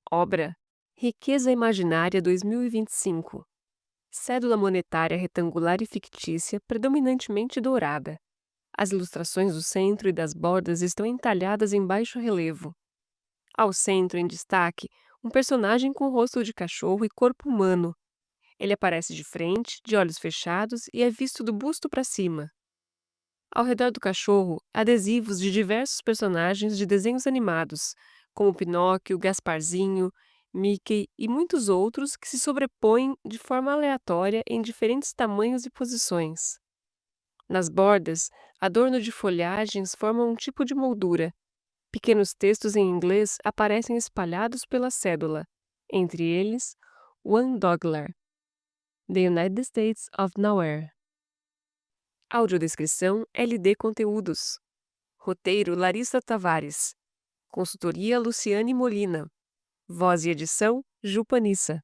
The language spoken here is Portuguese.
Obra: Riqueza Imaginária 2025. Cédula monetária retangular e fictícia, predominantemente dourada. As ilustrações do centro e das bordas estão entalhadas em baixo relevo. Ao centro, em destaque, um personagem com rosto de cachorro e corpo humano. Ele aparece de frente, de olhos fechados e é visto do busto para cima. Ao redor do cachorro, adesivos de diversos personagens de desenhos animados, como Pinóquio, Gasparzinho, Mickey e muitos outros que se sobrepõem de forma aleatória em diferentes tamanhos e posições. Nas bordas, adorno de folhagens forma um tipo de moldura. Pequenos textos em inglês aparecem espalhados pela cédula, entre eles One Doglar, The United States of Nowhere. Audiodescrição LD Conteúdos. Roteiro Larissa Tavares. Consultoria Luciane Molina. Voz e edição Ju Panissa.